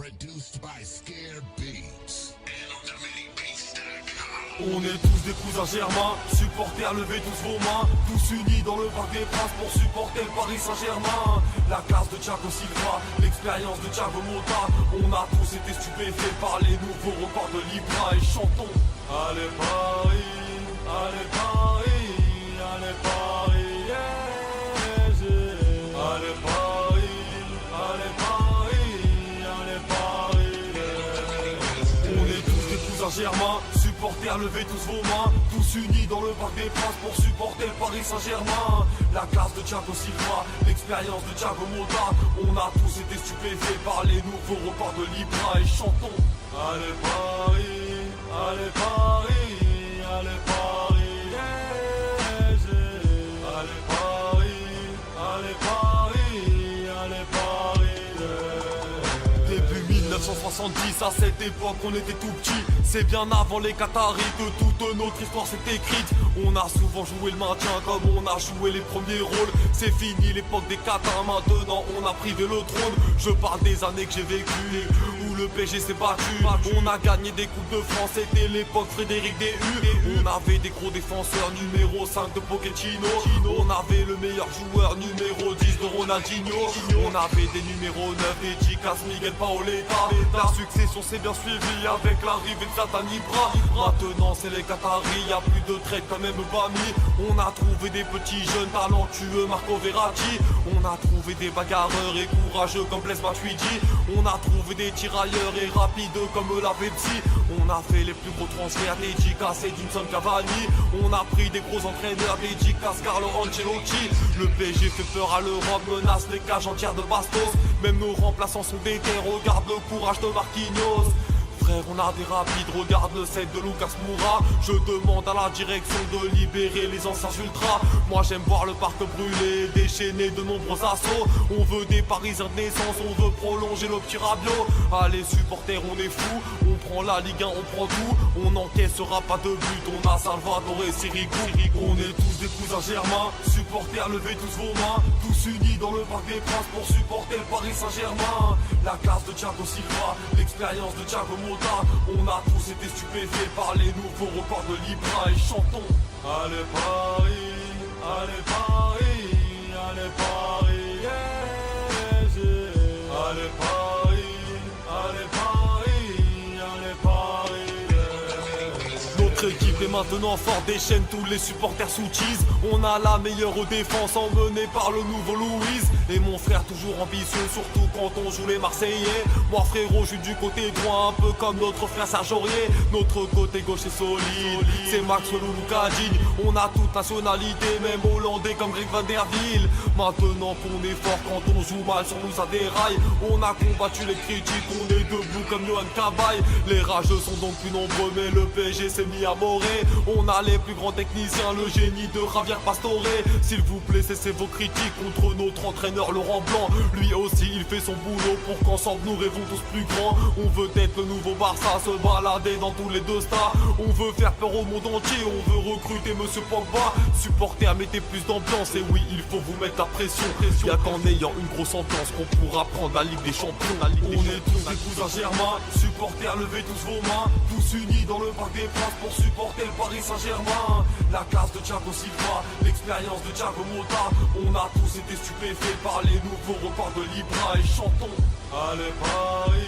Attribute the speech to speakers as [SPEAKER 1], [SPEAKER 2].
[SPEAKER 1] Produced by Scare Beats.
[SPEAKER 2] On est tous des cousins germains, supporters, levez tous vos mains, tous unis dans le parc des Princes pour supporter le Paris Saint-Germain. La classe de Thiago Silva, l'expérience de Thiago Motta, on a tous été stupéfaits par les nouveaux records de Libra et chantons. Allez Paris, allez Paris, allez Paris, yeah, yeah. Allez Paris, allez Paris, allez Paris, yeah. On est tous des cousins germains, supporters, levez tous vos mains, tous unis dans le parc des Princes pour supporter le Paris Saint-Germain. La classe de Thiago Silva, l'expérience de Thiago Motta, on a tous été stupéfaits par les nouveaux records de Libra et chantons. Allez Paris, allez Paris, allez Paris, yeah, yeah. Allez Paris, allez Paris, allez Paris, yeah. Début 1970, à cette époque on était tout petits. C'est bien avant les Qataris que toute notre histoire s'est écrite. On a souvent joué le maintien comme on a joué les premiers rôles. C'est fini l'époque des Qatars, maintenant on a privé le trône. Je parle des années que j'ai vécues, où le PSG s'est battu. On a gagné des coupes de France, c'était l'époque Frédéric Dehu. On avait des gros défenseurs, numéro 5 de Pochettino. On avait le meilleur joueur, numéro 10 de Ronaldinho. On avait des numéros 9, des Dicas, Miguel Paoletta. La succession s'est bien suivie avec l'arrivée de Zlatan Ibra. Maintenant c'est les Qataris, y'a plus de traite quand même Bami. On a trouvé des petits jeunes talentueux, Marco Verratti. On a trouvé des bagarreurs et courageux comme Blaise Matuidi. On a trouvé des tirailleurs et rapides comme la Pepsi. On a fait les plus gros transferts, des Dicas et Edinson Cavani. On a pris des gros entraîneurs, des Dicas, Carlo Ancelotti. Le PSG fait peur à l'Europe, menace les cages entières de Bastos. Même nos remplaçants sont déter, regarde le courage de Marquinhos. Frère, on a des rapides, regarde le set de Lucas Moura. Je demande à la direction de libérer les anciens ultras. Moi j'aime voir le parc brûlé, déchaîner de nombreux assauts. On veut des Parisiens de naissance, on veut prolonger le petit Rabiot. Allez supporters, on est fous, on prend la Ligue 1, on prend tout. On n'encaissera pas de but, on a Salvador et Sirigu. On est tous des cousins germains, supporters, levez tous vos mains, tous unis dans le parc des Princes pour supporter le Paris Saint-Germain. La classe de Thiago Silva, l'expérience de Thiago Motta, on a tous été stupéfaits par les nouveaux records de Libra et chantons. Allez Paris, allez Paris, allez Paris, yeah, yeah. Allez Paris, allez Paris, allez Paris, yeah. Notre équipe est maintenant forte, déchaîne tous les supporters sous cheese. On a la meilleure défense emmenée par le nouveau Louise. Et mon frère toujours ambitieux, surtout quand on joue les Marseillais. Moi frérot, je suis du côté droit, un peu comme notre frère Serge Aurier. Notre côté gauche est solide, c'est Maxwell ou Lucadine. On a toute nationalité, même hollandais comme Greg Van Der Wiel. Maintenant qu'on est fort, quand on joue mal sur nous ça déraille. On a combattu les critiques, on est debout comme Johan Cabaye. Les rageux sont donc plus nombreux, mais le PSG s'est mis à morer. On a les plus grands techniciens, le génie de Javier Pastore. S'il vous plaît, cessez vos critiques contre notre entraîneur Laurent Blanc. Lui aussi il fait son boulot pour qu'ensemble nous rêvons tous plus grands. On veut être le nouveau Barça, se balader dans tous les deux stars. On veut faire peur au monde entier, on veut recruter Monsieur Pogba. Supporters, mettez plus d'ambiance, et oui il faut vous mettre la pression. Y'a qu'en ayant une grosse ambiance qu'on pourra prendre la Ligue des Champions. On est tous des cousins germains, supporters, levez tous vos mains, tous unis dans le parc des Princes pour supporter le Paris Saint-Germain. La classe de Thiago Silva, l'expérience de Thiago Motta, on a tous été stupéfaits par les nouveaux records de Libra et chantons. Allez Paris,